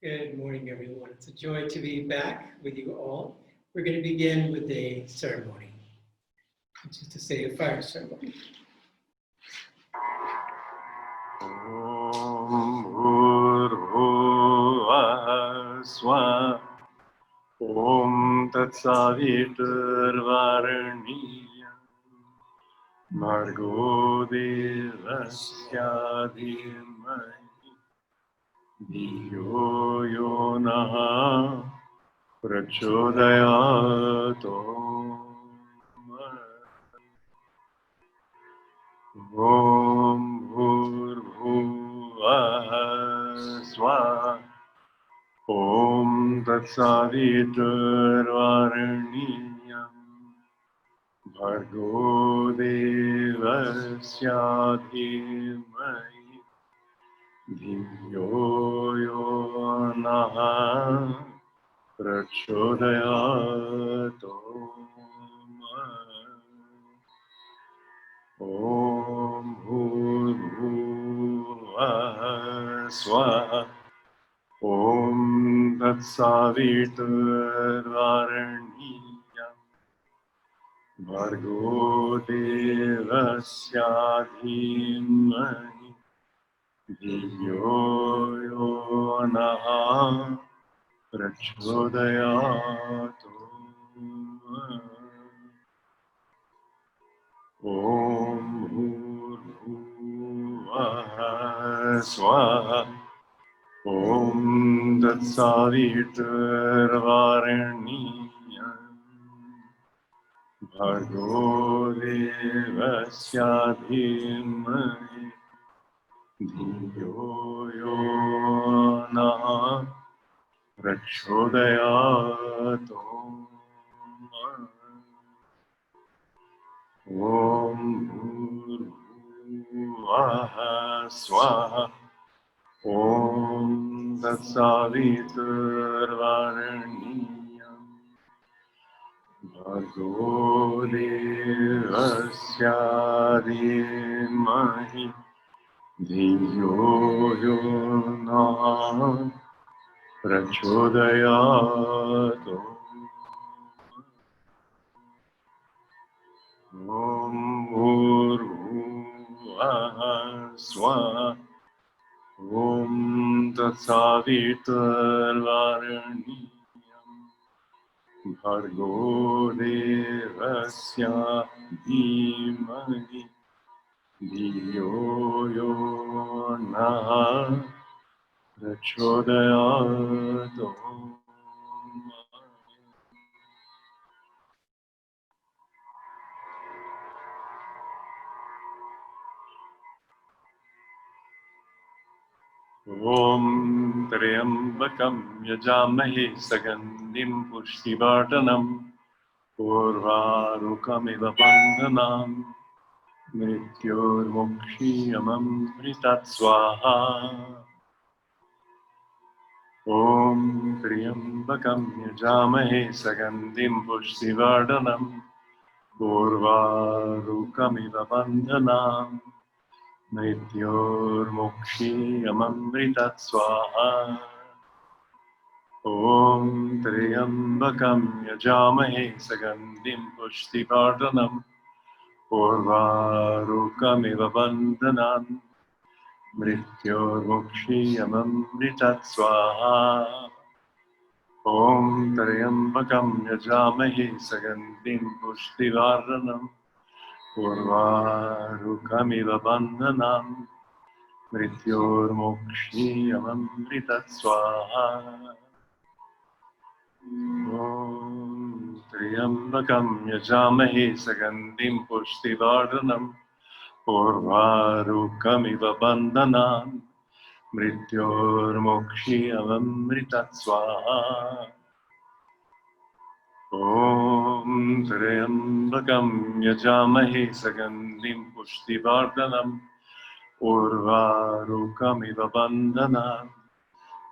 Good morning, everyone. It's a joy to be back with you all. We're going to begin with a ceremony, which is to say a fire ceremony. Om Bhurvuvah Swah Om Tatsaviturvaraniyam Bhargo Devasya Dhimai Dhiyo Yonaha Prachodayat Om Bhurvuvah Swah Om Tatsaviturvaraniyam Bhargo Devasya Dhimai Dhiyo Yonaha Prachodayat Om Bhurvuvah Swah Om Tatsaviturvaraniyam Bhargo Devasya Dhimai Dhiyo Yonaha Prachodayat Om Bhurvuvah Swah Om Tatsaviturvaraniyam Bhargo Devasya Dhimai Dhiyo Yonaha Prachodayat Om Bhurvuvah Swah Om Tatsaviturvaraniyam Bhargo Devasya Dhimai Dhiyo Yonaha Prachodayat Om Bhurvuvah Swah Om Tatsaviturvaraniyam Bhargo Devasya Dhimai Dhiyo Yonaha Prachodayat Om Triambakam Yajamahe Sagandhim Pushtivardhanam Purvarukamiva Bandhanam Mrityormukshiyamam Mritat Swaha Om Triambakam Yajamahe Sagandhim Pushtivardhanam Purvarukamiva Bandhanam Mrityormukshiyamam Mritat Swaha Om Triambakam Yajamahe Sagandhim Pushtivardhanam Purvarukamiva Bandhanam Mrityormukshiyamam Mritat Swaha Om Triambakam Yajamahe Sagandhim Pushtivardhanam Purvarukamiva Bandhanam Mrityormukshiyamam Mritat Swaha Om Triambakam Yajamahe Sagandhim Pushtivardhanam Purvarukamiva Bandhanam Mrityormukshiyamam Mritat Swaha Om Triambakam Yajamahe Sagandhim Pushtivardhanam Purvarukamiva Bandhanam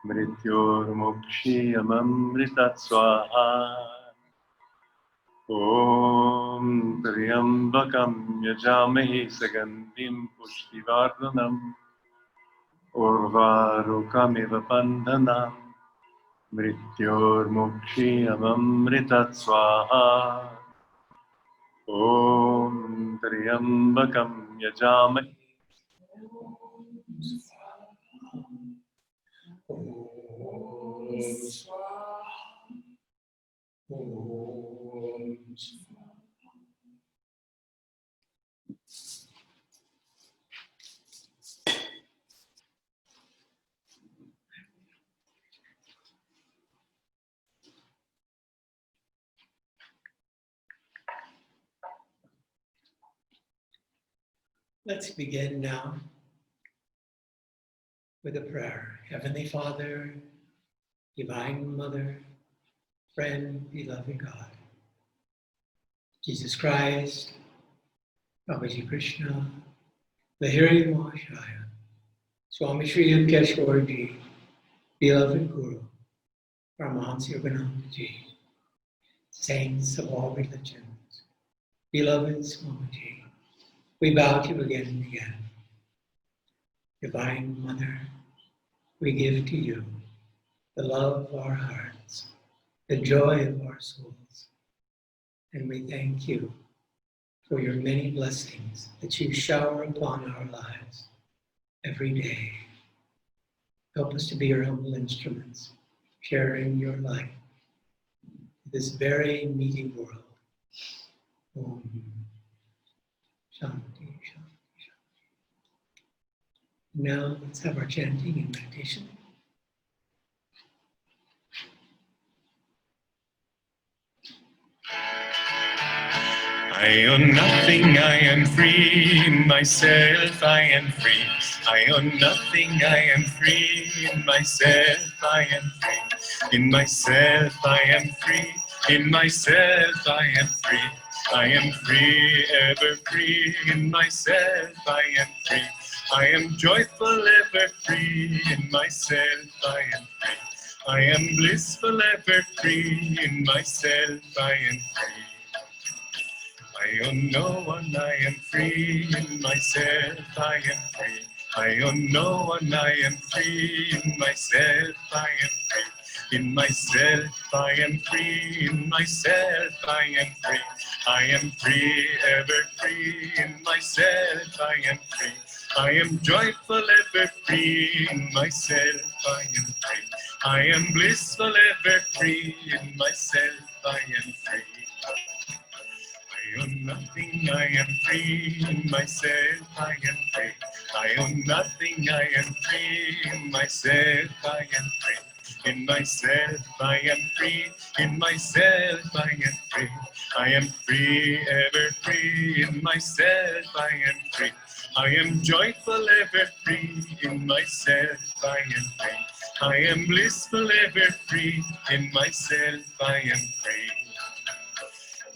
Mrityormukshiyamam Mritat Swaha Om Triambakam Yajamahe Sagandhim Pushtivardhanam Purvarukamiva Bandhanam Mrityormukshiyamamritat swaha. Om Triambakam Yajamahi. Let's begin now with a prayer. Heavenly Father, Divine Mother, friend, beloved God, Jesus Christ, Babaji Krishna, Lahiri Mahashaya, Swami Shri Yukteswarji, beloved Guru, Paramahansa Yogananda Ji, saints of all religions, beloved Swamiji, we bow to you again and again. Divine Mother, we give to you the love of our hearts, the joy of our souls, and we thank you for your many blessings that you shower upon our lives every day. Help us to be your humble instruments, sharing your light in this very needy world. Om Shanti, Shanti, Shanti. Now let's have our chanting and meditation. I own nothing, I am free. In myself, I am free. I own nothing, I am free. In myself, I am free. In myself, I am free. In myself, I am free. I am free, ever free. In myself, I am free. I am joyful, ever free. In myself, I am free. I am blissful, ever free. In myself, I am free. I own no one, I am free. In myself, I am free. I own no one, I am free. In myself, I am free. In myself, I am free. In myself, I am free. I am free, ever free. In myself, I am free. I am joyful, ever free. In myself, I am free. I am blissful, ever free. In myself, I am free. I own nothing, I am free. In myself, I am free. I own nothing, I am free. In myself, I am free. In myself, I am free. In myself, I am free. I am free, ever free. In myself, I am free. I am joyful, ever free. In myself, I am free. I am blissful, ever free. In myself, I am free.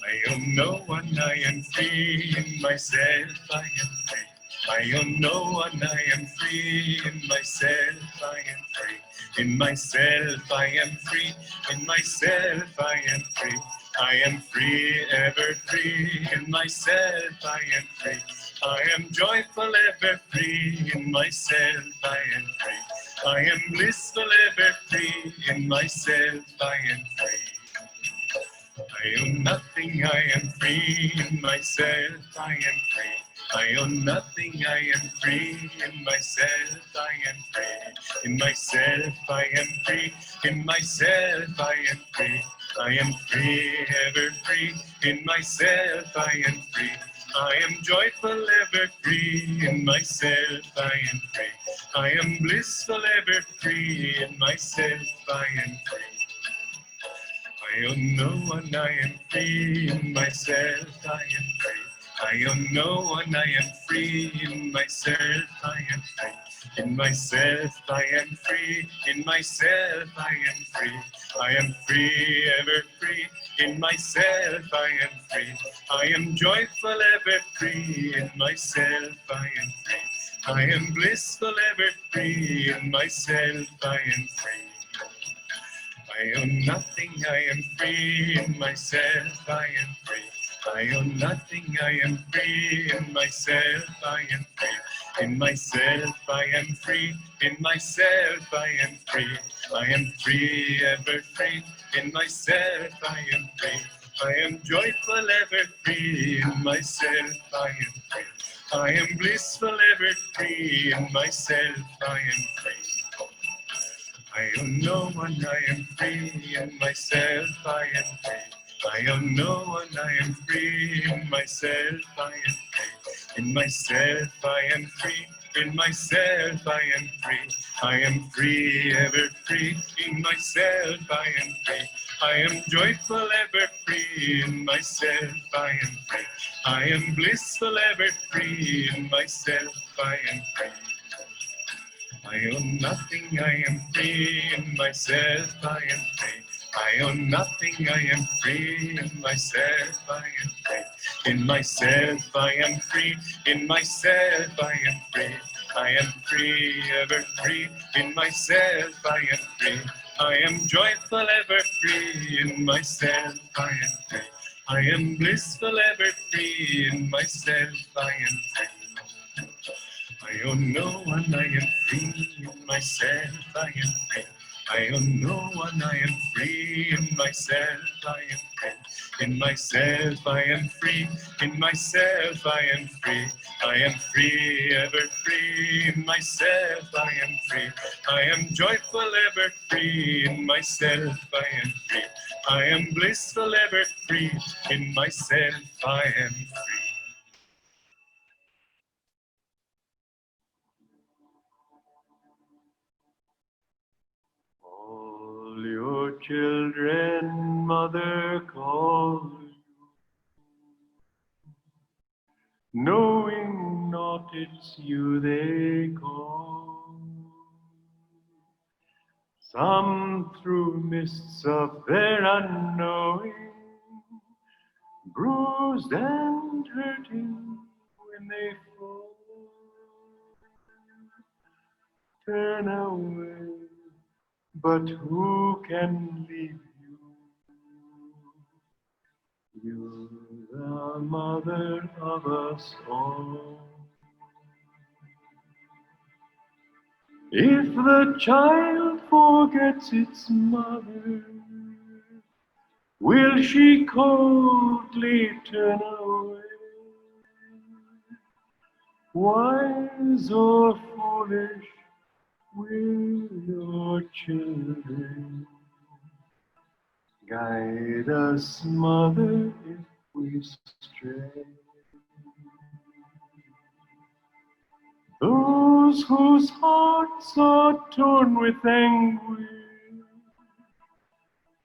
I own no one, I am free. In myself, I am free. I own no one, I am free. In myself, I am free. In myself, I am free. In myself, I am free. I am free, ever free. In myself, I am free. I am joyful, ever free. In myself, I am free. I am blissful, ever free. In myself, I am free. I own nothing, I am free. In myself, I am free. I own nothing, I am free. In myself, I am free. In myself, I am free. In myself, I am free. I am free, ever free. In myself, I am free. I am joyful, ever free. In myself, I am free. I am blissful, ever free. In myself, I am free. I own no one, I am free. In myself, I am free. I own no one, I am free. In myself, I am free. In myself, I am free. In myself, I am free. I am free, ever free. In myself, I am free. I am joyful, ever free. In myself, I am free. I am blissful, ever free. In myself, I am free. I own nothing, I am free. In myself, I am free. I own nothing, I am free. In myself I am free. In myself I am free. In myself I am free. I am free, ever free. In myself I am free. I am joyful, ever free. In myself I am free. I am blissful, ever free. In myself I am free. I own no one, I am free. In myself I am free. I own no one, I am free. In myself I am free. In myself I am free. In myself I am free. I am free, ever free. In myself I am free. I am joyful, ever free. In myself I am free. I am blissful, ever free. In myself I am free. I own nothing, I am free. In myself I am free. I own nothing, I am free. In myself I am free. In myself I am free. In myself I am free. I am free, ever free. In myself I am free. I am joyful, ever free. In myself I am free. I am blissful, ever free. In myself I am free. I own no one, I am free. In myself I am free. I own no one, I am free. In myself I am free. In myself I am free. In myself I am free. I am free, ever free. In myself I am free. I am joyful, ever free. In myself I am free. I am blissful, ever free. In myself I am free. All your children, mother calls you, knowing not it's you they call. Some through mists of their unknowing, bruised and hurting when they fall, turn away, but who can leave you? You're the mother of us all. If the child forgets its mother, will she coldly turn away? Wise or foolish will your children guide us, mother, if we stray. Those whose hearts are torn with anguish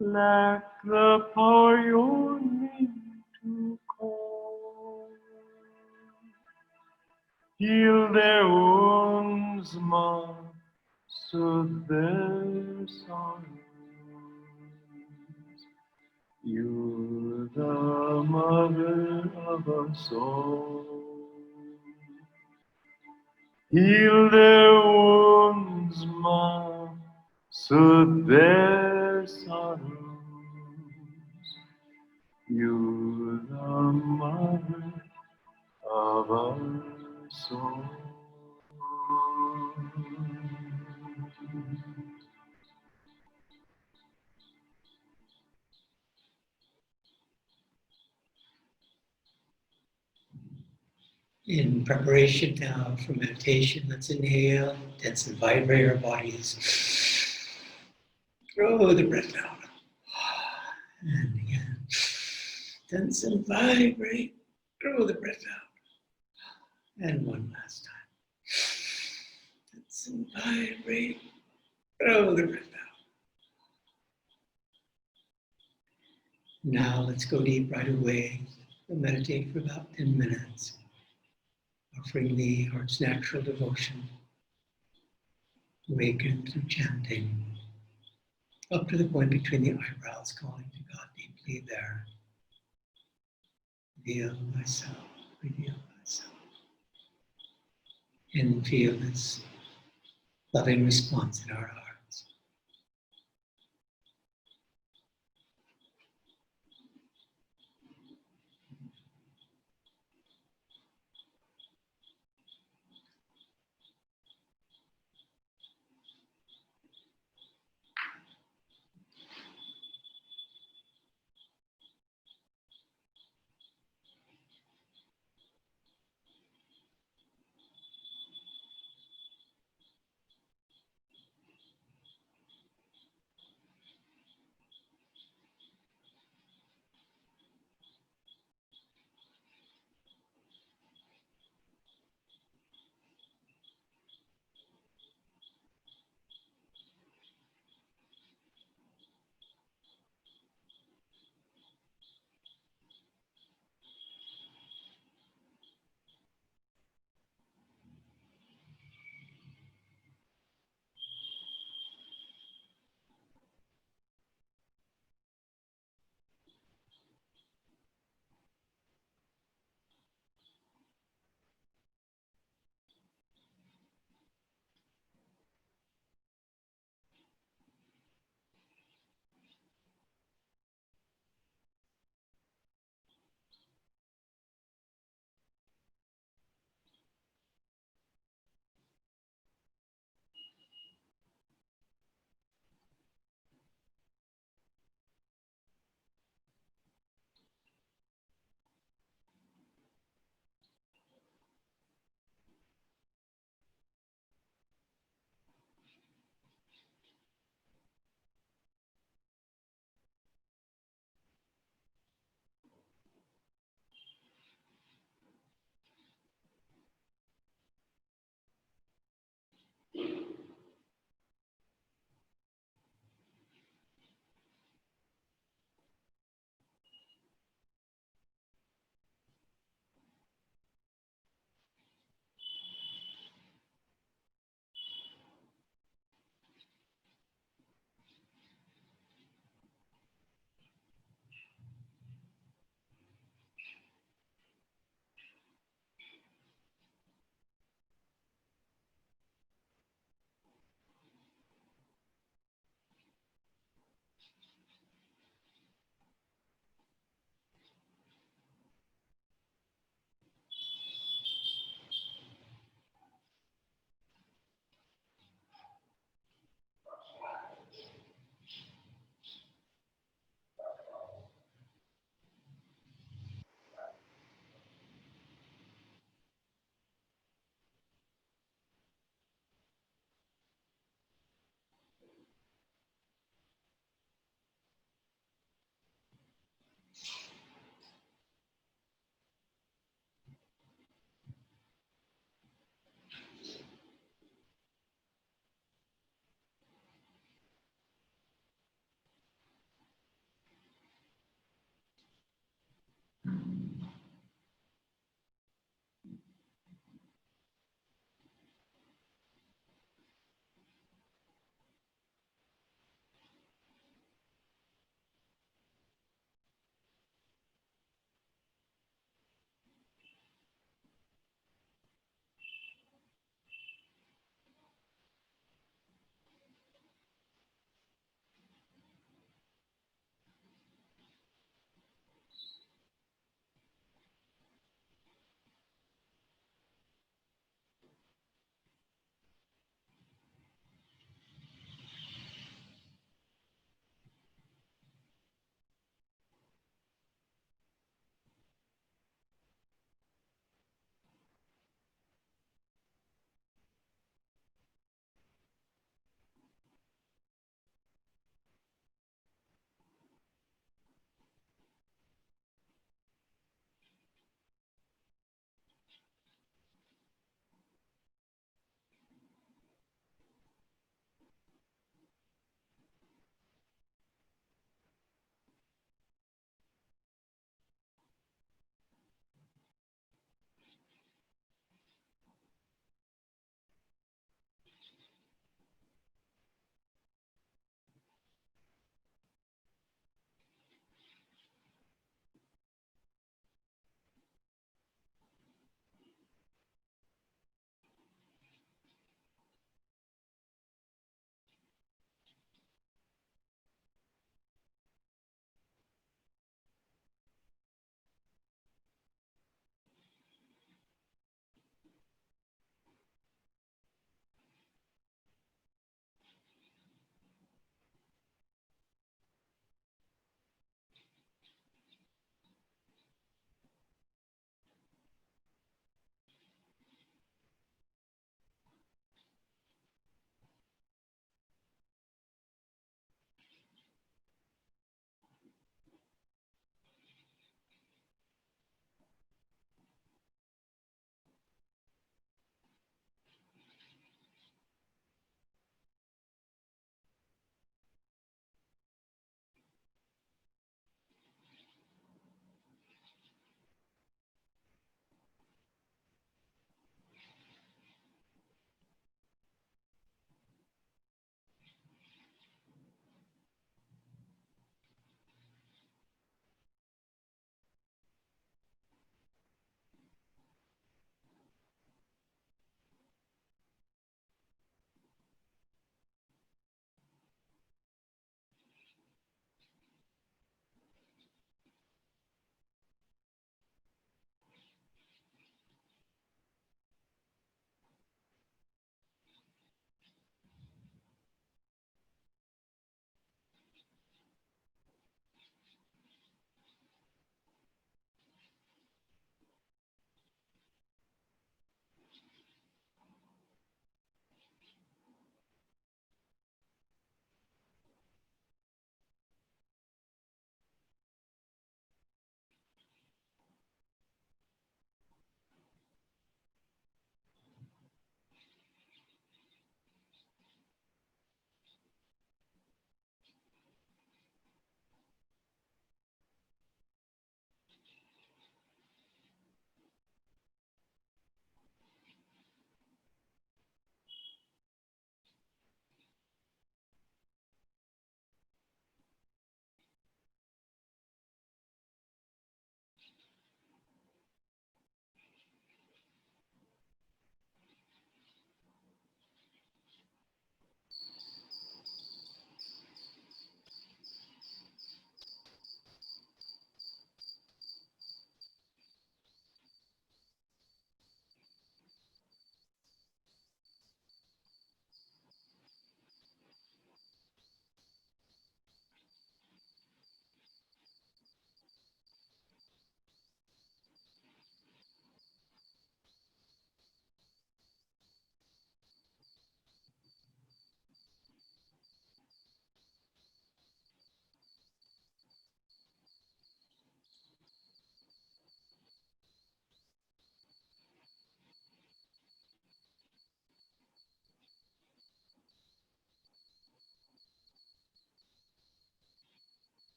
lack the power your name to call. Heal their wounds, Ma, soothe their sorrows. You're the mother of us all. Heal their wounds, Ma, soothe their sorrows. You're the mother of us all. In preparation now for meditation, let's inhale, tense and vibrate our bodies. Throw the breath out. And again. Tense and vibrate. Throw the breath out. And one last time. Tense and vibrate. Throw the breath out. Now let's go deep right away. We'll meditate for about 10 minutes. Offering the heart's natural devotion, awakened through chanting, up to the point between the eyebrows, calling to God deeply there. Reveal myself, reveal myself. And feel this loving response in our hearts.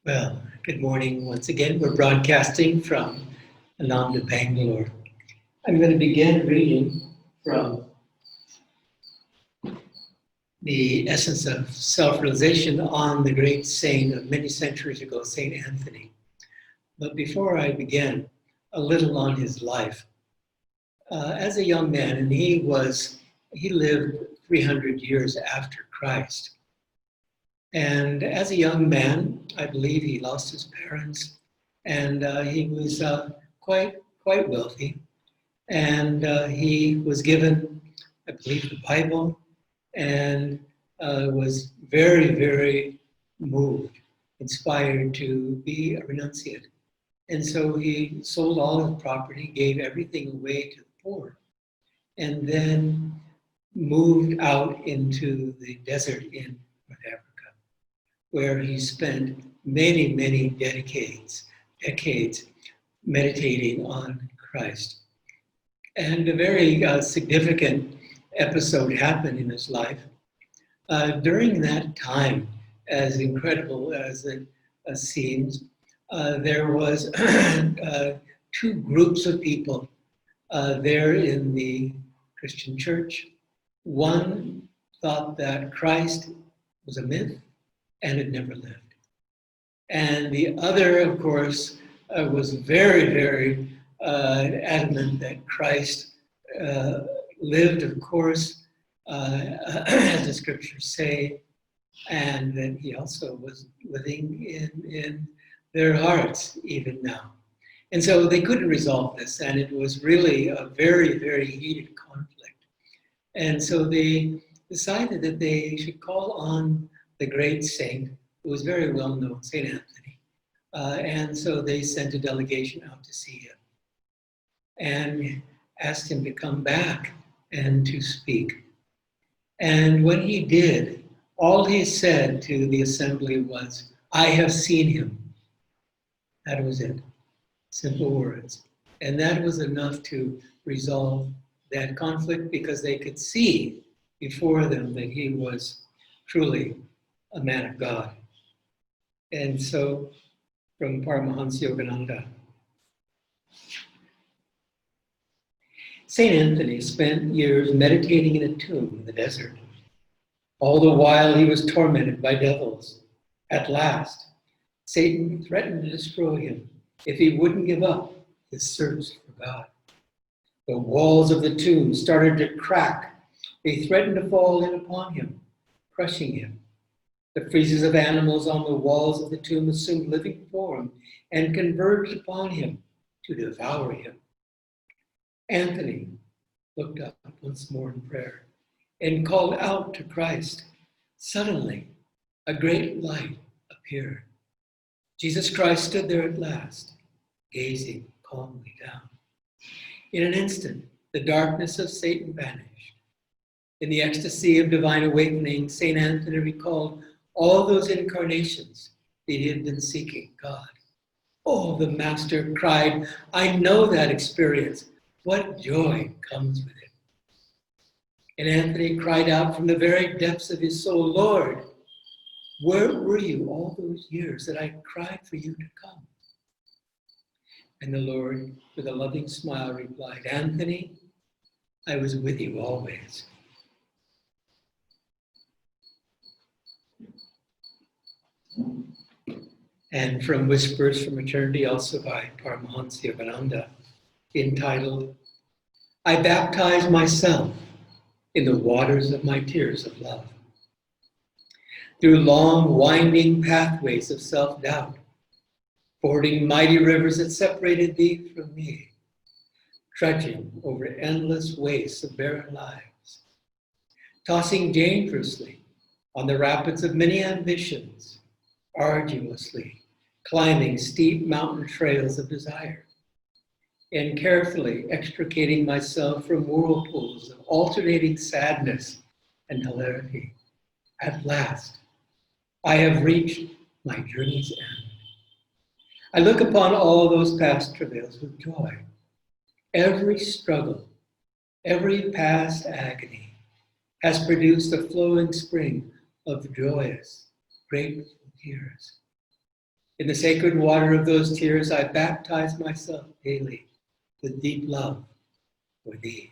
Well, good morning once again. We're broadcasting from Ananda, Bangalore. I'm going to begin reading from the essence of self-realization on the great saint of many centuries ago, Saint Anthony. But before I begin, a little on his life. As a young man, and he lived 300 years after Christ. And as a young man, I believe he lost his parents, and he was quite wealthy. And he was given, I believe, the Bible, and was very, very moved, inspired to be a renunciate. And so he sold all his property, gave everything away to the poor, and then moved out into the desert in North Africa, where he spent many, many decades meditating on Christ. And a very significant episode happened in his life. During that time, as incredible as it seems, there was two groups of people there in the Christian church. One thought that Christ was a myth and had never lived. And the other, of course, was very, very adamant that Christ lived, of course, as the scriptures say, and that he also was living in their hearts even now. And so they couldn't resolve this, and it was really a very, very heated conflict. And so they decided that they should call on the great saint, who was very well known, Saint Anthony. And so they sent a delegation out to see him and asked him to come back and to speak. And when he did, all he said to the assembly was, "I have seen him." That was it. Simple words. And that was enough to resolve that conflict, because they could see before them that he was truly a man of God. And so, from Paramahansa Yogananda, Saint Anthony spent years meditating in a tomb in the desert. All the while he was tormented by devils. At last, Satan threatened to destroy him if he wouldn't give up his search for God. The walls of the tomb started to crack. They threatened to fall in upon him, crushing him. The friezes of animals on the walls of the tomb assumed living form and converged upon him to devour him. Anthony looked up once more in prayer and called out to Christ. Suddenly, a great light appeared. Jesus Christ stood there at last, gazing calmly down. In an instant, the darkness of Satan vanished. In the ecstasy of divine awakening, Saint Anthony recalled all those incarnations that he had been seeking God. Oh, the Master cried, "I know that experience. What joy comes with it." And Anthony cried out from the very depths of his soul, "Lord, where were you all those years that I cried for you to come?" And the Lord, with a loving smile, replied, "Anthony, I was with you always." And from Whispers from Eternity, also by Paramahansa Yogananda, entitled, "I baptize myself in the waters of my tears of love. Through long, winding pathways of self-doubt, fording mighty rivers that separated thee from me, trudging over endless wastes of barren lives, tossing dangerously on the rapids of many ambitions, arduously climbing steep mountain trails of desire, and carefully extricating myself from whirlpools of alternating sadness and hilarity. At last, I have reached my journey's end. I look upon all those past travails with joy. Every struggle, every past agony has produced a flowing spring of joyous, grateful tears. In the sacred water of those tears, I baptize myself daily with deep love for thee.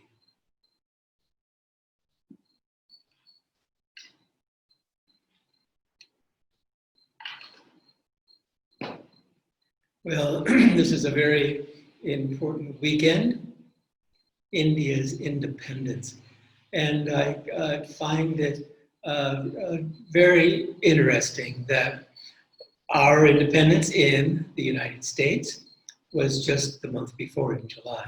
Well, this is a very important weekend, India's independence. And I find it very interesting that our independence in the United States was just the month before in July.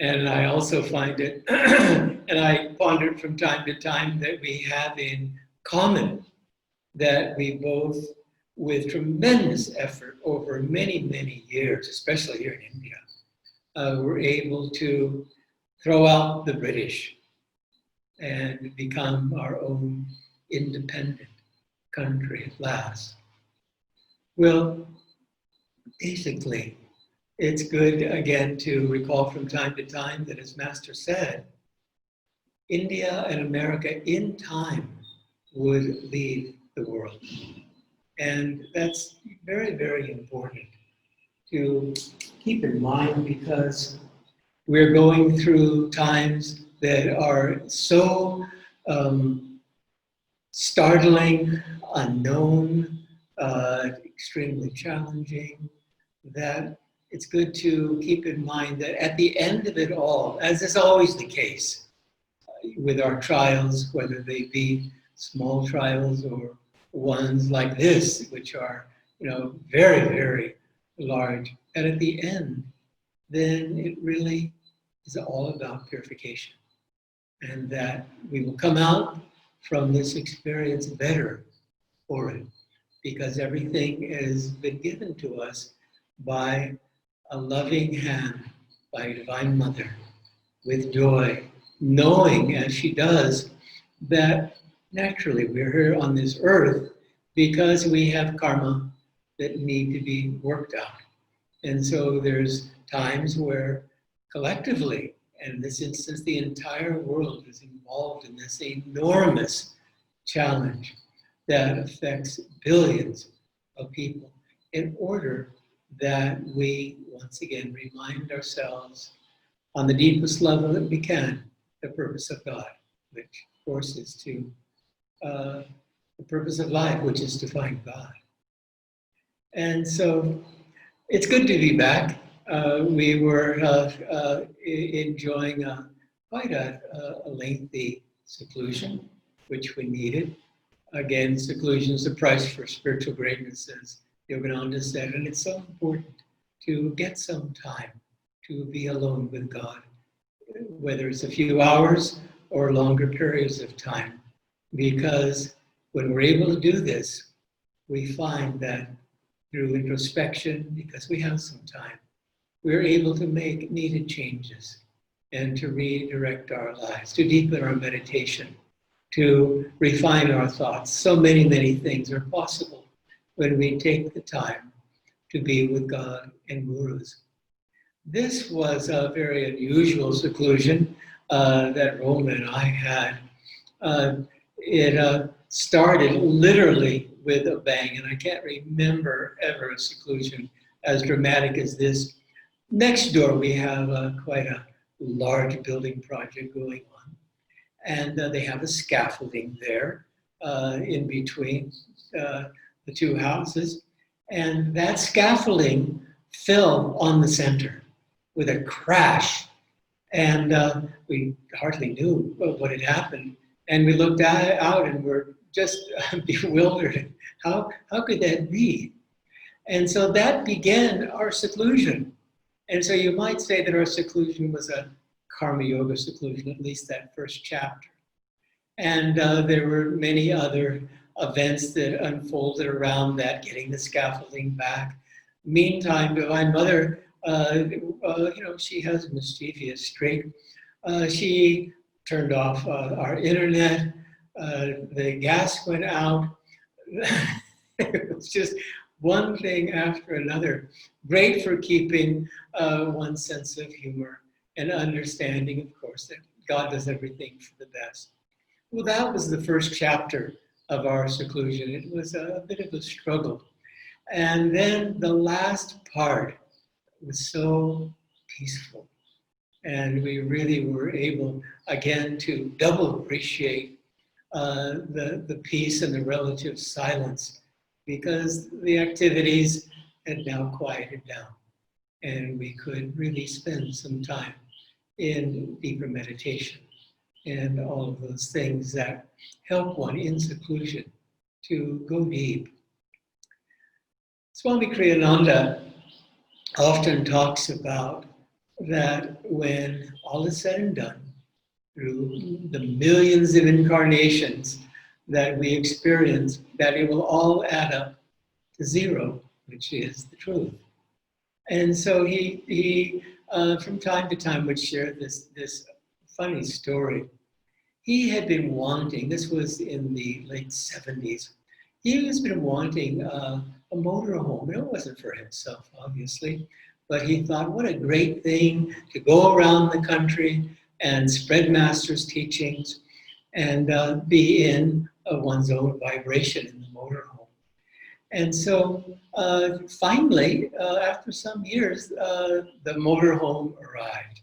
And I also find it, and I pondered from time to time, that we have in common that we both, with tremendous effort over many, many years, especially here in India, were able to throw out the British and become our own independent country at last. Well, basically, it's good, again, to recall from time to time that, as Master said, India and America in time would lead the world. And that's very, very important to keep in mind, because we're going through times that are so startling, unknown, extremely challenging, that it's good to keep in mind that at the end of it all, as is always the case with our trials, whether they be small trials or ones like this, which are, very, very large, and at the end, then it really is all about purification. And that we will come out from this experience better for it, because everything has been given to us by a loving hand, by a Divine Mother, with joy, knowing as she does that naturally we're here on this earth because we have karma that need to be worked out. And so there's times where collectively, and in this instance, the entire world is involved in this enormous challenge that affects billions of people, in order that we once again remind ourselves on the deepest level that we can, the purpose of God, which of course is to the purpose of life, which is to find God. And so it's good to be back. We were enjoying quite a lengthy seclusion, which we needed. Again, seclusion is the price for spiritual greatness, as Yogananda said, and it's so important to get some time to be alone with God, whether it's a few hours or longer periods of time, because when we're able to do this, we find that through introspection, because we have some time, we're able to make needed changes and to redirect our lives, to deepen our meditation, to refine our thoughts. So many, many things are possible when we take the time to be with God and gurus. This was a very unusual seclusion that Roma and I had. It started literally with a bang, and I can't remember ever a seclusion as dramatic as this. Next door, we have quite a large building project going on, and they have a scaffolding there in between the two houses, and that scaffolding fell on the center with a crash, and we hardly knew what had happened, and we looked out and were just bewildered. How could that be? And so that began our seclusion. And so you might say that our seclusion was a karma yoga seclusion, at least that first chapter. And there were many other events that unfolded around that, getting the scaffolding back. Meantime, Divine Mother, she has a mischievous streak. She turned off our internet. The gas went out. It was just one thing after another. Great for keeping one's sense of humor and understanding, of course, that God does everything for the best. Well, that was the first chapter of our seclusion. It was a bit of a struggle. And then the last part was so peaceful. And we really were able, again, to double appreciate the peace and the relative silence, because the activities had now quieted down. And we could really spend some time in deeper meditation and all of those things that help one in seclusion to go deep. Swami Kriyananda often talks about that when all is said and done, through the millions of incarnations that we experience, that it will all add up to zero, which is the truth. And so he from time to time would share this funny story. He had been wanting, this was in the late 70s, he has been wanting a motorhome. And it wasn't for himself, obviously, but he thought, what a great thing to go around the country and spread Master's teachings and be in one's own vibration in the motorhome. And so finally, after some years, the motorhome arrived.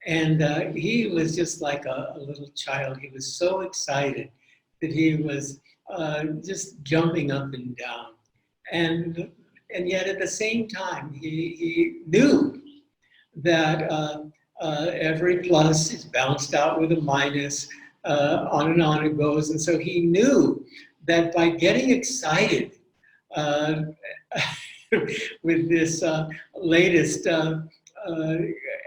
And he was just like a little child. He was so excited that he was just jumping up and down. And yet at the same time, he knew that every plus is balanced out with a minus, on and on it goes. And so he knew that by getting excited with this latest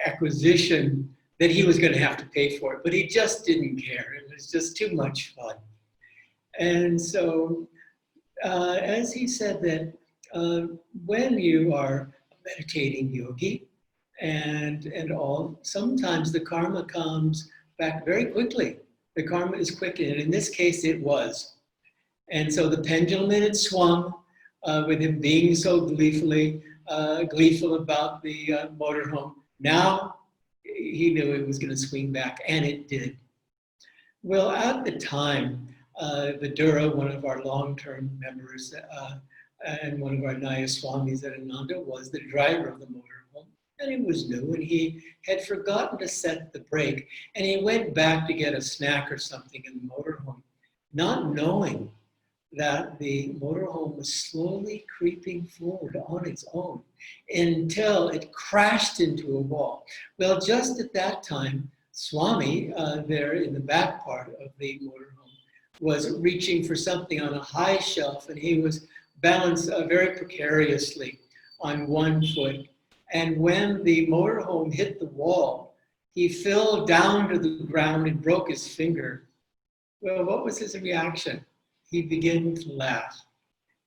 acquisition, that he was going to have to pay for it, but he just didn't care. It was just too much fun. And so, as he said that when you are a meditating yogi and all, sometimes the karma comes back very quickly. The karma is quick, and in this case it was. And so the pendulum had swung with him being so gleeful about the motorhome. Now he knew it was going to swing back, and it did. Well, at the time, Vidura, one of our long-term members, and one of our Nayaswamis at Ananda, was the driver of the motorhome. And it was new, and he had forgotten to set the brake. And he went back to get a snack or something in the motorhome, not knowing that the motorhome was slowly creeping forward on its own until it crashed into a wall. Well, just at that time, Swami, there in the back part of the motorhome, was reaching for something on a high shelf, and he was balanced very precariously on one foot. And when the motorhome hit the wall, he fell down to the ground and broke his finger. Well, what was his reaction? He began to laugh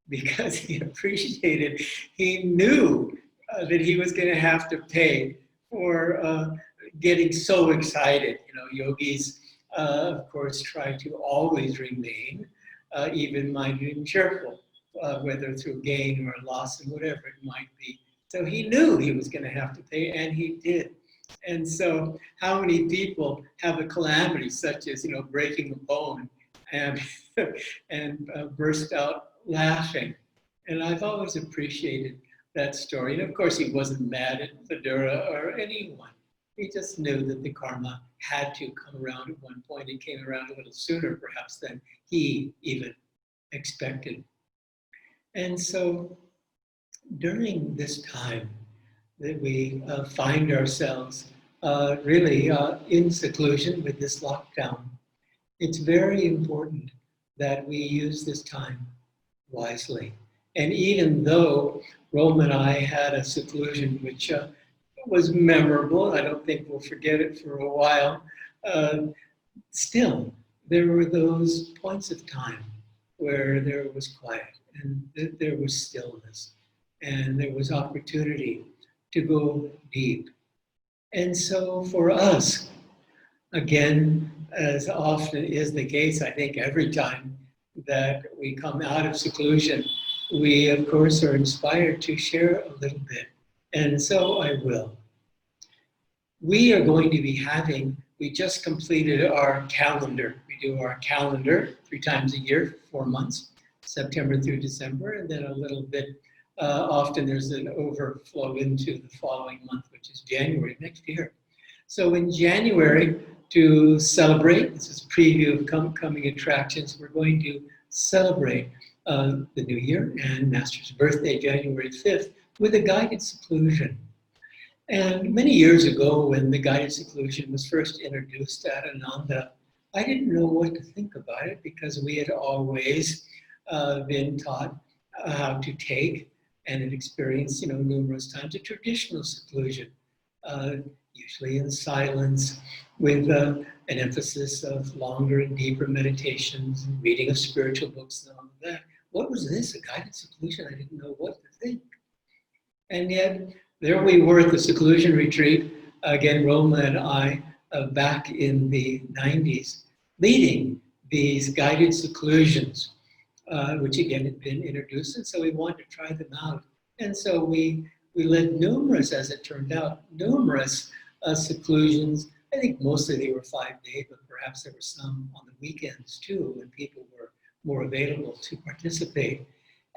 because he appreciated, he knew that he was going to have to pay for getting so excited. You know, yogis, of course, try to always remain even-minded and cheerful, whether through gain or loss and whatever it might be. So he knew he was going to have to pay, and he did. And so how many people have a calamity such as, you know, breaking a bone and burst out laughing? And I've always appreciated that story. And of course, he wasn't mad at Vidura or anyone. He just knew that the karma had to come around at one point. It came around a little sooner, perhaps, than he even expected. And so during this time that we find ourselves really in seclusion with this lockdown, it's very important that we use this time wisely. And even though Roma and I had a seclusion which was memorable, I don't think we'll forget it for a while, still, there were those points of time where there was quiet and there was stillness and there was opportunity to go deep. And so for us, again, as often is the case, I think every time that we come out of seclusion, we, of course, are inspired to share a little bit. And so I will. We are going to be having, we just completed our calendar. We do our calendar 3 times a year, 4 months, September through December, and then a little bit often there's an overflow into the following month, which is January next year. So in January, to celebrate, this is a preview of coming attractions, we're going to celebrate the new year and Master's birthday, January 5th, with a guided seclusion. And many years ago, when the guided seclusion was first introduced at Ananda, I didn't know what to think about it because we had always been taught how to take and had experienced, numerous times a traditional seclusion, usually in silence, with an emphasis of longer and deeper meditations and reading of spiritual books and all of that. What was this? A guided seclusion? I didn't know what to think. And yet, there we were at the seclusion retreat, again, Roma and I, back in the 90s, leading these guided seclusions, which again had been introduced, and so we wanted to try them out. And so we led numerous, as it turned out, numerous seclusions. I think mostly they were 5 days, but perhaps there were some on the weekends too, when people were more available to participate.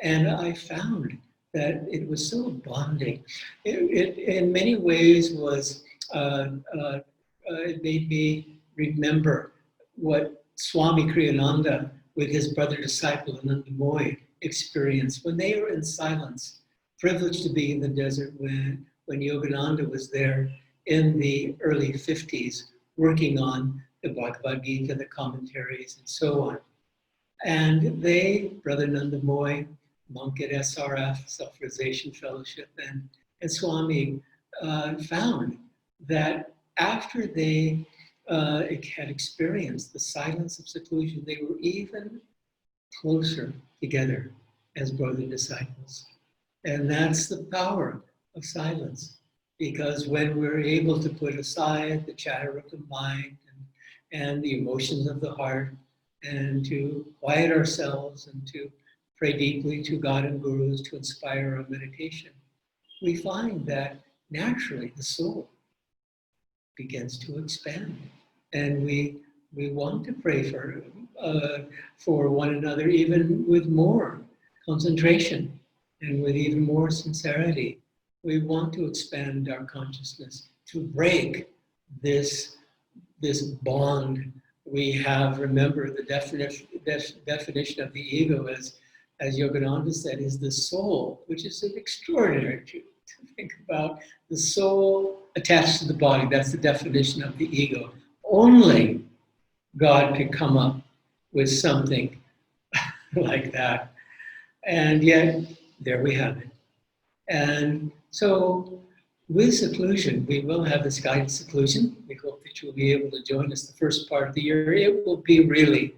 And I found that it was so bonding. It in many ways was, it made me remember what Swami Kriyananda with his brother disciple Ananda experienced when they were in silence, privileged to be in the desert when Yogananda was there in the early 50s, working on the Bhagavad Gita, the commentaries, and so on. And they, Brother Nandamoy, monk at SRF, Self-Realization Fellowship, and Swami found that after they had experienced the silence of seclusion, they were even closer together as brother disciples. And that's the power of silence, because when we're able to put aside the chatter of the mind and the emotions of the heart, and to quiet ourselves and to pray deeply to God and gurus to inspire our meditation, we find that naturally the soul begins to expand. And we want to pray for one another, even with more concentration and with even more sincerity. We want to expand our consciousness to break this bond we have. Remember, the definition of the ego, as Yogananda said, is the soul, which is an extraordinary truth to think about. The soul attached to the body, that's the definition of the ego. Only God could come up with something like that. And yet, there we have it. And so, with seclusion, we will have this guided seclusion. We hope that you'll be able to join us the first part of the year. It will be really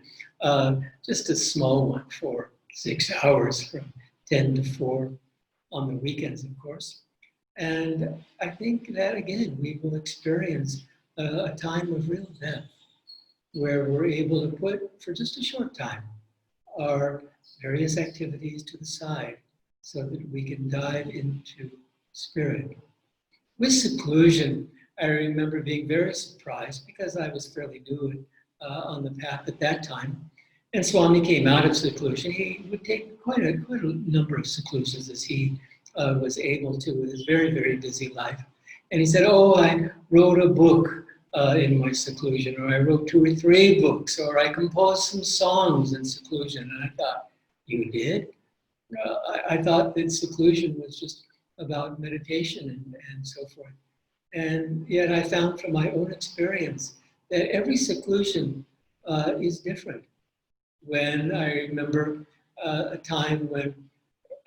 just a small one for 6 hours from 10 to 4 on the weekends, of course. And I think that, again, we will experience a time of real depth where we're able to put, for just a short time, our various activities to the side so that we can dive into spirit. With seclusion, I remember being very surprised because I was fairly new on the path at that time. And Swami came out of seclusion. He would take quite a number of seclusions as he was able to with his very, very busy life. And he said, oh, I wrote a book in my seclusion, or I wrote 2 or 3 books, or I composed some songs in seclusion. And I thought, you did? I thought that seclusion was just about meditation and so forth. And yet I found from my own experience that every seclusion is different. When I remember a time when,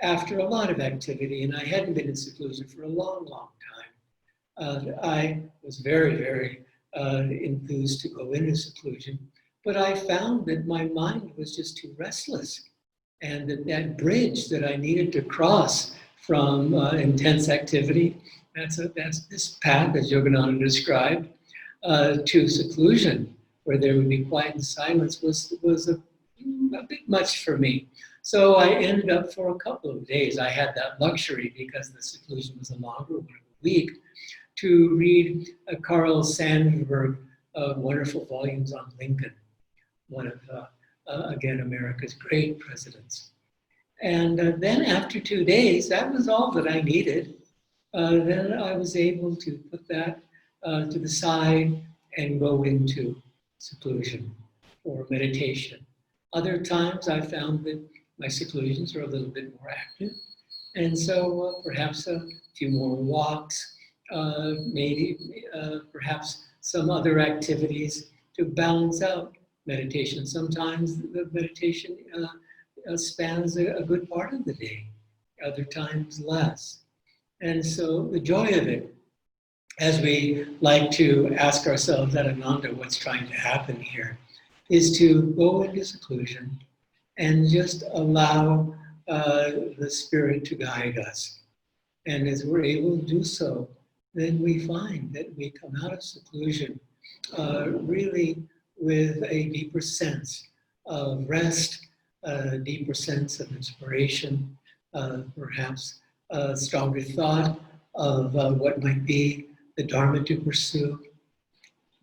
after a lot of activity, and I hadn't been in seclusion for a long, long time, I was very, very enthused to go into seclusion, but I found that my mind was just too restless, and that bridge that I needed to cross from intense activity, that's this path, as Yogananda described, to seclusion, where there would be quiet and silence, was a bit much for me. So I ended up, for a couple of days, I had that luxury because the seclusion was a longer one, a week, to read Carl Sandburg's wonderful volumes on Lincoln, one of, again, America's great presidents. And then after 2 days, that was all that I needed. Then I was able to put that to the side and go into seclusion or meditation. Other times I found that my seclusions are a little bit more active. And so perhaps a few more walks, maybe perhaps some other activities to balance out meditation. Sometimes the meditation spans a good part of the day, other times less. And so the joy of it, as we like to ask ourselves at Ananda what's trying to happen here, is to go into seclusion and just allow the Spirit to guide us. And as we're able to do so, then we find that we come out of seclusion really with a deeper sense of rest, a deeper sense of inspiration, perhaps a stronger thought of what might be the Dharma to pursue.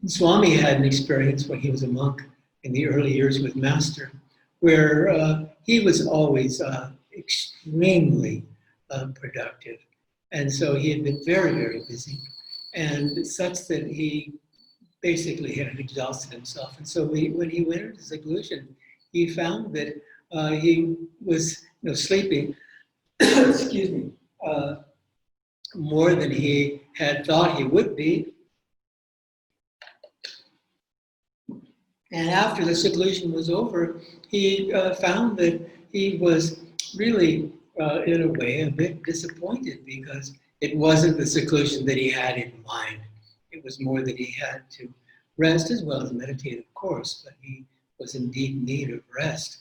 And Swami had an experience when he was a monk in the early years with Master, where he was always extremely productive. And so he had been very, very busy, and such that he basically had exhausted himself. And so when he went into seclusion, he found that he was sleeping, excuse me, more than he had thought he would be. And after the seclusion was over, he found that he was really, in a way, a bit disappointed because it wasn't the seclusion that he had in mind. It was more that he had to rest as well as meditate, of course, but he was in deep need of rest.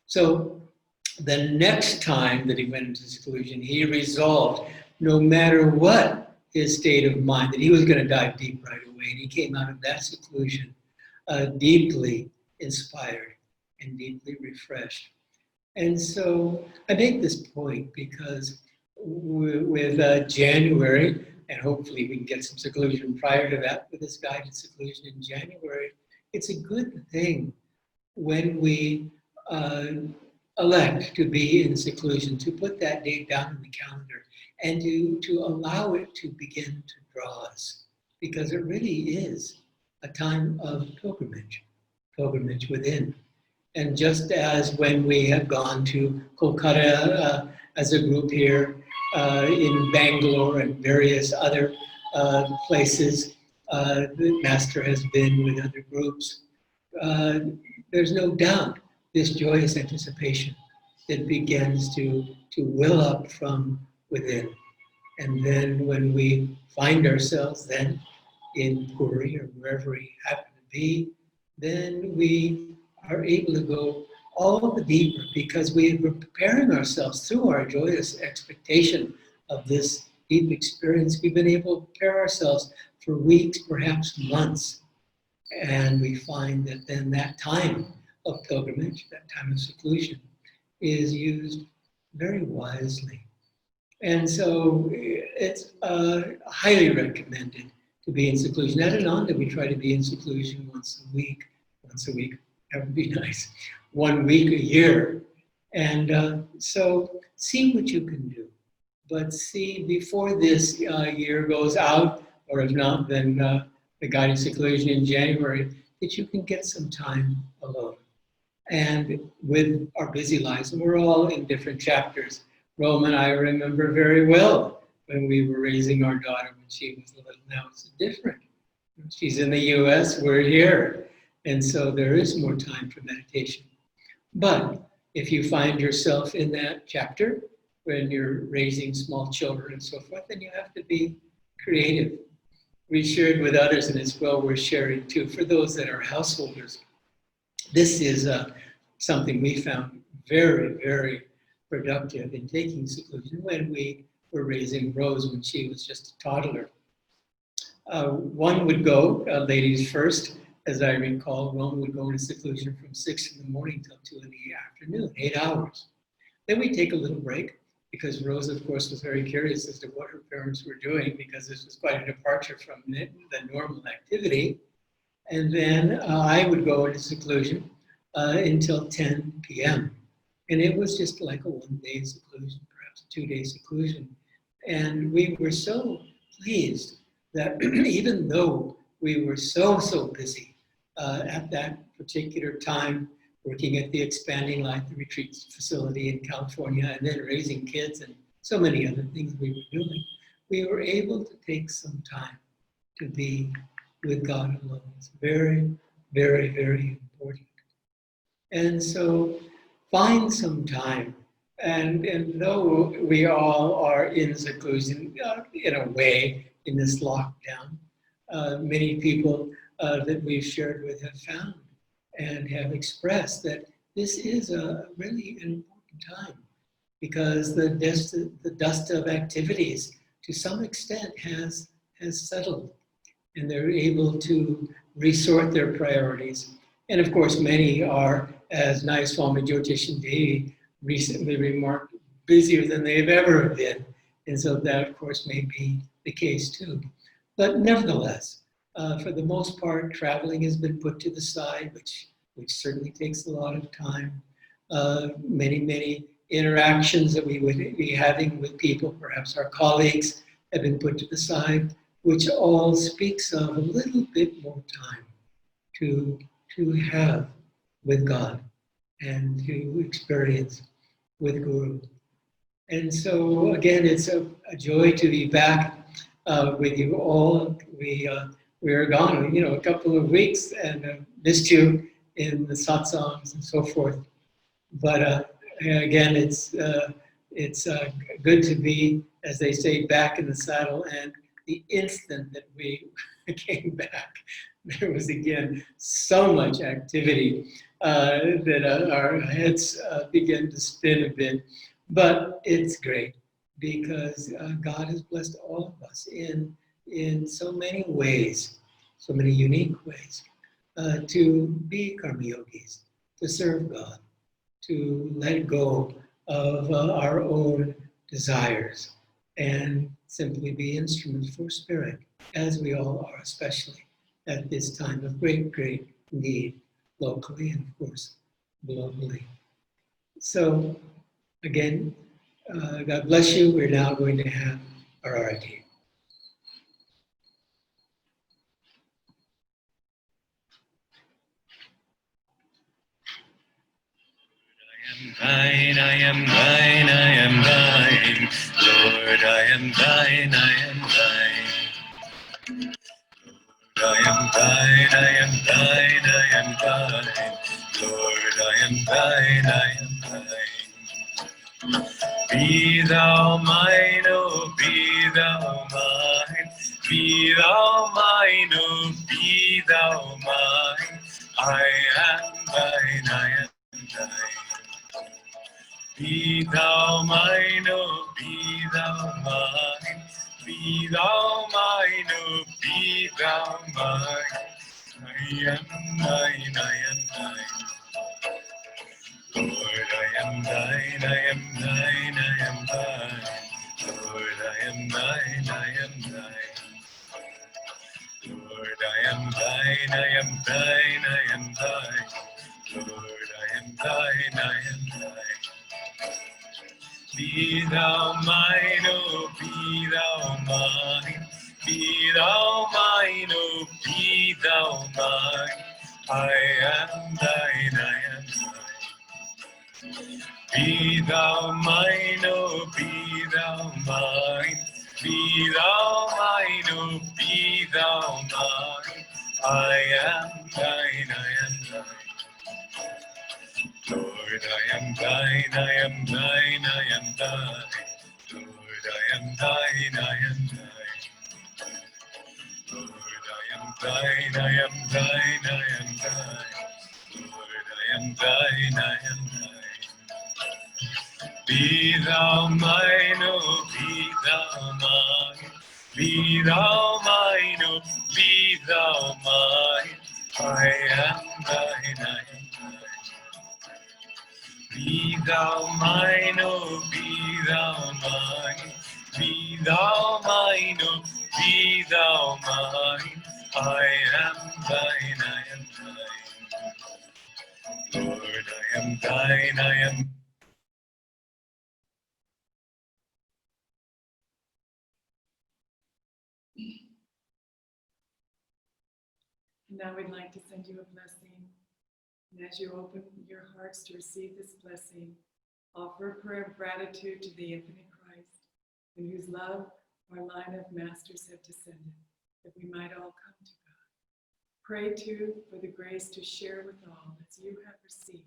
So the next time that he went into seclusion, he resolved, no matter what his state of mind, that he was going to dive deep right away. And he came out of that seclusion deeply inspired and deeply refreshed. And so I make this point because with January, and hopefully we can get some seclusion prior to that, with this guided seclusion in January, it's a good thing when we elect to be in seclusion, to put that date down in the calendar and to allow it to begin to draw us, because it really is a time of pilgrimage within. And just as when we have gone to Kolkata as a group here, in Bangalore and various other places, the Master has been with other groups, there's no doubt this joyous anticipation that begins to well up from within. And then when we find ourselves then in Puri or wherever we happen to be, then we are able to go all the deeper because we are preparing ourselves through our joyous expectation of this deep experience. We've been able to prepare ourselves for weeks, perhaps months. And we find that then that time of pilgrimage, that time of seclusion, is used very wisely. And so it's highly recommended to be in seclusion. At Ananda, we try to be in seclusion once a week. That would be nice. 1 week a year. And so see what you can do. But see, before this year goes out, or if not, then the guided seclusion in January, that you can get some time alone. And with our busy lives, and we're all in different chapters. Roma and I remember very well when we were raising our daughter when she was little. Now it's different. She's in the US, we're here. And so there is more time for meditation. But if you find yourself in that chapter, when you're raising small children and so forth, then you have to be creative. We shared with others, and it's well worth sharing too, for those that are householders. This is something we found very, very productive in taking seclusion when we were raising Rose when she was just a toddler. One would go, ladies first, as I recall, one would go into seclusion from 6 in the morning till 2 in the afternoon, 8 hours. Then we'd take a little break because Rose, of course, was very curious as to what her parents were doing because this was quite a departure from the normal activity. And then I would go into seclusion until 10 p.m. And it was just like a 1 day seclusion, perhaps a 2 day seclusion. And we were so pleased that even though we were so busy at that particular time, working at the Expanding Light, the retreat facility in California, and then raising kids and so many other things we were doing, we were able to take some time to be with God alone. It's very, very important. And so find some time. And though we all are in seclusion, in a way, in this lockdown, many people that we've shared with have found and have expressed that this is a really an important time because the dust of activities to some extent has settled, and they're able to resort their priorities. And of course, many are, as Nayaswami Jyotishan Devi recently remarked, busier than they've ever been. And so that, of course, may be the case too. But nevertheless, for the most part, traveling has been put to the side, which certainly takes a lot of time. Many interactions that we would be having with people, perhaps our colleagues, have been put to the side, which all speaks of a little bit more time to have with God and to experience with Guru. And so again, it's a joy to be back with you all. We are gone, a couple of weeks and missed you in the satsangs and so forth. But again, it's good to be, as they say, back in the saddle. And the instant that we came back, there was again so much activity that our heads began to spin a bit. But it's great because God has blessed all of us in so many ways, so many unique ways, to be karma yogis, to serve God, to let go of our own desires and simply be instruments for Spirit, as we all are, especially at this time of great need, locally and of course globally. So again, God bless you. We're now going to have our Aarti. I am thine, I am thine. Lord, I am thine, I am thine. Lord, I am thine, I am thine, I am thine. Lord, I am thine, I am thine. Be thou mine, oh, be thou mine. Be thou mine, oh, be thou mine. I am thine, I am thine. Be thou mine, oh, be thou mine. Be thou mine, oh, be thou mine. I am thine, I am thine. Lord, I am thine, I am thine, I am thine. Lord, I am thine, I am thine. Lord, I am thine, I am thine, I am thine. Lord, I am thine, I am thine. Be thou mine, oh, be thou mine. Be thou mine, oh, be thou mine. I am thine, I am thine. Be thou mine, oh, be thou mine. Be thou mine, oh, be thou mine. I am thine, I am thine. Lord, I am thine, I am thine, I am thine. Lord, I am thine, I am thine. Lord, I am thine, I am thine, I am thine. Lord, I am thine, I am thine. Be thou mine, oh, be thou mine. Be thou mine, oh, be thou mine. I am thine, I am thine. Be thou mine, oh, be thou mine. Be thou mine, oh, be thou mine. I am thine, I am thine. Lord, I am thine, I am Now we'd like to send you a blessing. And as you open your hearts to receive this blessing, offer a prayer of gratitude to the infinite Christ, in whose love our line of masters have descended, that we might all come to God. Pray too for the grace to share with all as you have received,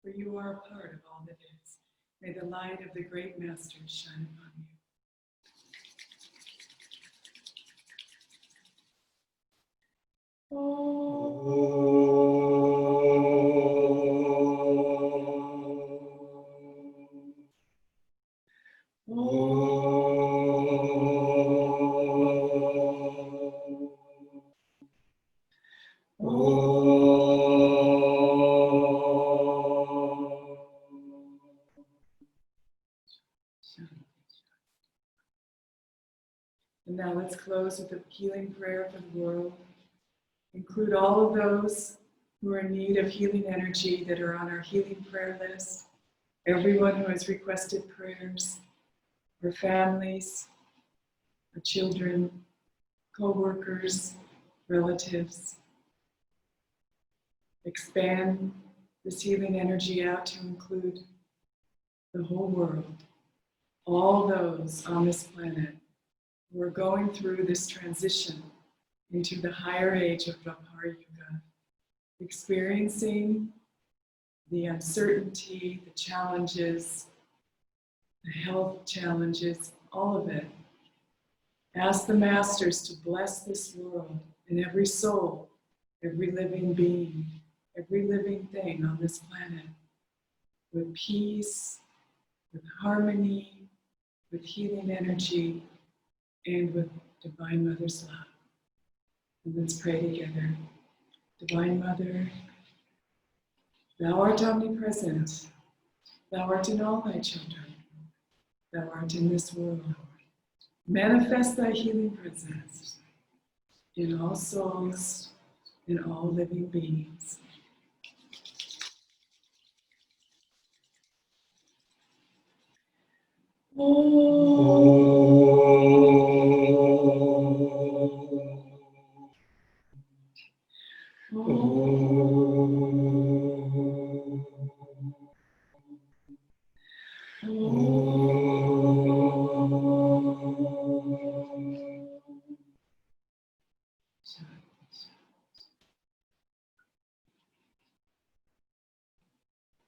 for you are a part of all that is. May the light of the great masters shine upon you. And now let's close with a healing prayer for the world. Include all of those who are in need of healing energy that are on our healing prayer list. Everyone who has requested prayers, our families, our children, co-workers, relatives. Expand this healing energy out to include the whole world, all those on this planet who are going through this transition into the higher age of Vapara Yuga, experiencing the uncertainty, the challenges, the health challenges, all of it. Ask the masters to bless this world and every soul, every living being, every living thing on this planet with peace, with harmony, with healing energy, and with Divine Mother's love. And let's pray together. Divine Mother, Thou art omnipresent. Thou art in all Thy children. Thou art in this world. Manifest Thy healing presence in all souls, in all living beings.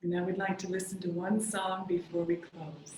And now we'd like to listen to one song before we close.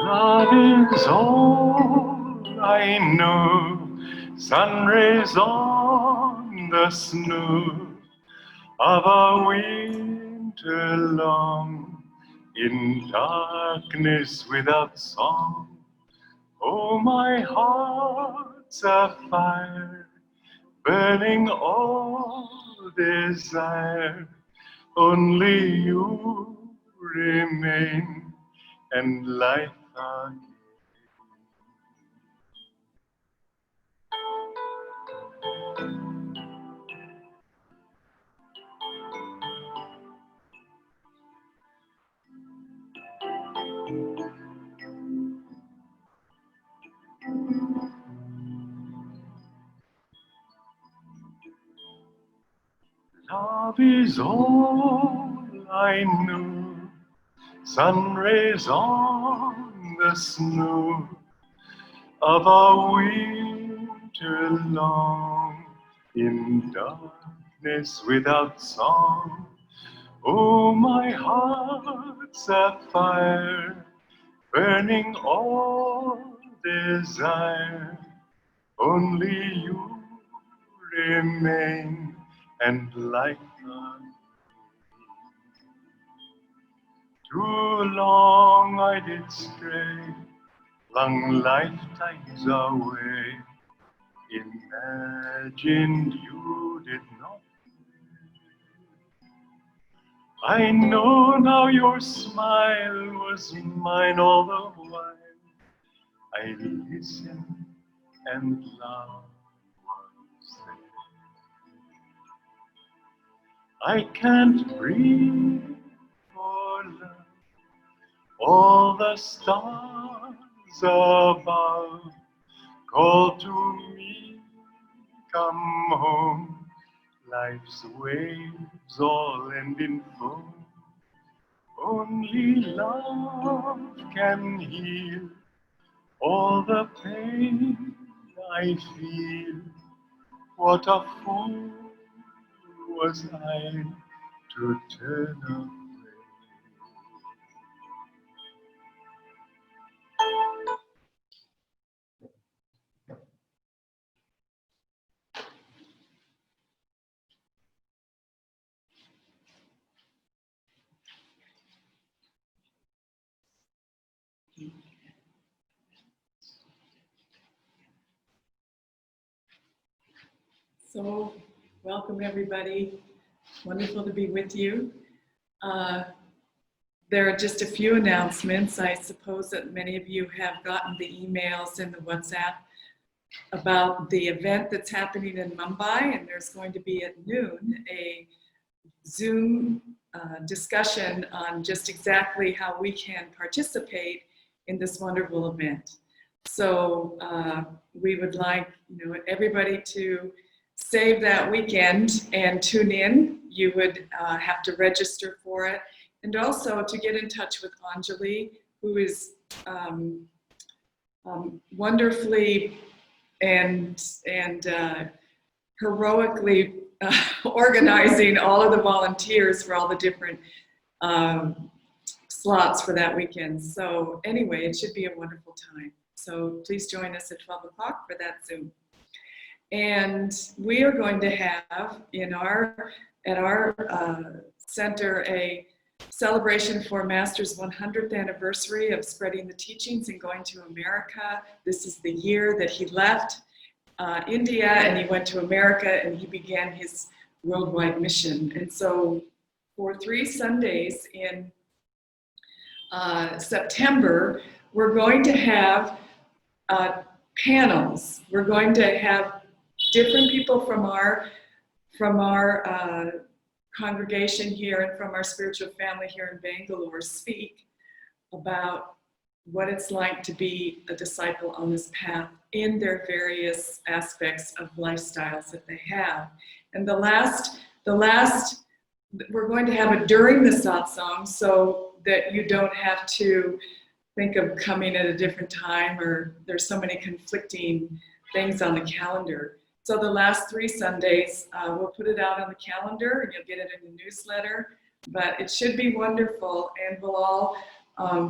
Love is all I know, sun rays on the snow of a winter long, in darkness without song. Oh, my heart's a fire, burning all desire. Only you remain, and life again. is all I knew. Sun rays on the snow of a winter long, in darkness without song. Oh, my heart's afire, burning all desire. Only you remain, and like a too long I did stray, long lifetimes away. Imagined you did not. I know now your smile was mine all the while. I listened and love was there. I can't breathe for love. All the stars above call to me, come home. Life's waves all end in foam. Only love can heal all the pain I feel. What a fool was I to turn away. So, welcome everybody. Wonderful to be with you. There are just a few announcements. I suppose that many of you have gotten the emails and the WhatsApp about the event that's happening in Mumbai, and there's going to be at noon a Zoom discussion on just exactly how we can participate in this wonderful event. So we would like everybody to save that weekend and tune in. You would have to register for it, and also to get in touch with Anjali, who is wonderfully and heroically organizing all of the volunteers for all the different slots for that weekend. So anyway, it should be a wonderful time. So please join us at 12 o'clock for that Zoom. And we are going to have at our center a celebration for Master's 100th anniversary of spreading the teachings and going to America. This is the year that he left India and he went to America and he began his worldwide mission. And so for 3 Sundays in September, we're going to have panels. We're going to have different people from our congregation here and from our spiritual family here in Bangalore speak about what it's like to be a disciple on this path in their various aspects of lifestyles that they have. And the last, we're going to have it during the satsang so that you don't have to think of coming at a different time, or there's so many conflicting things on the calendar. So the last 3 Sundays, we'll put it out on the calendar and you'll get it in the newsletter, but it should be wonderful, and we'll all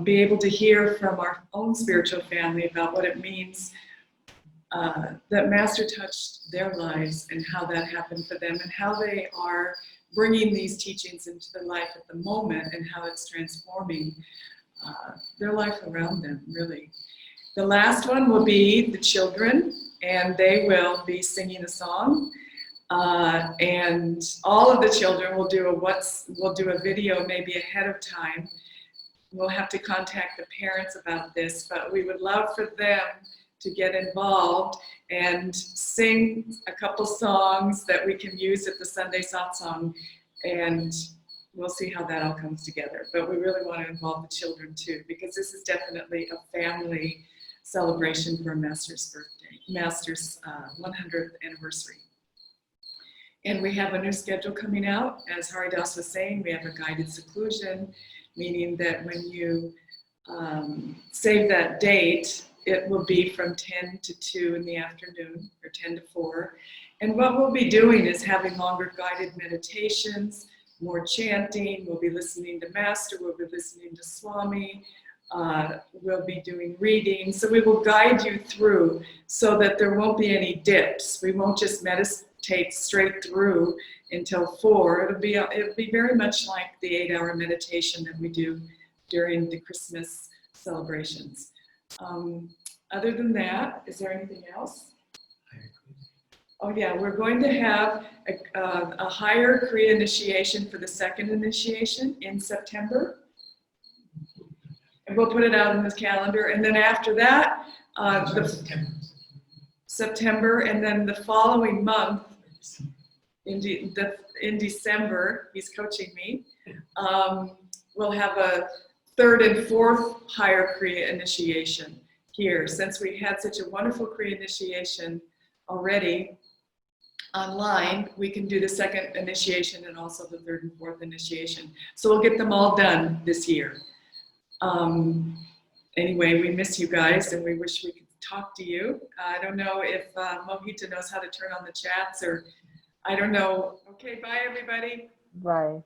be able to hear from our own spiritual family about what it means that Master touched their lives and how that happened for them and how they are bringing these teachings into their life at the moment and how it's transforming their life around them, really. The last one will be the children, and they will be singing a song. And all of the children will do a video maybe ahead of time. We'll have to contact the parents about this, but we would love for them to get involved and sing a couple songs that we can use at the Sunday satsang, and we'll see how that all comes together. But we really want to involve the children too, because this is definitely a family celebration for Master's birthday, Master's 100th anniversary. And we have a new schedule coming out. As Haridas was saying, we have a guided seclusion, meaning that when you save that date, it will be from 10 to 2 in the afternoon, or 10 to 4. And what we'll be doing is having longer guided meditations, more chanting. We'll be listening to Master, we'll be listening to Swami, we'll be doing readings. So we will guide you through so that there won't be any dips. We won't just meditate straight through until 4. It'll be very much like the 8-hour meditation that we do during the Christmas celebrations. Other than that, is there anything else? Oh yeah, we're going to have a higher Kriya initiation for the second initiation in September. And we'll put it out in this calendar. And then after that, September, and then the following month, in December, he's coaching me, we'll have a 3rd and 4th higher Kriya initiation here. Since we had such a wonderful Kriya initiation already online, we can do the 2nd initiation and also the 3rd and 4th initiation. So we'll get them all done this year. Anyway, we miss you guys and we wish we could talk to you. I don't know if Mohita knows how to turn on the chats, or I don't know. Okay, bye everybody. Bye.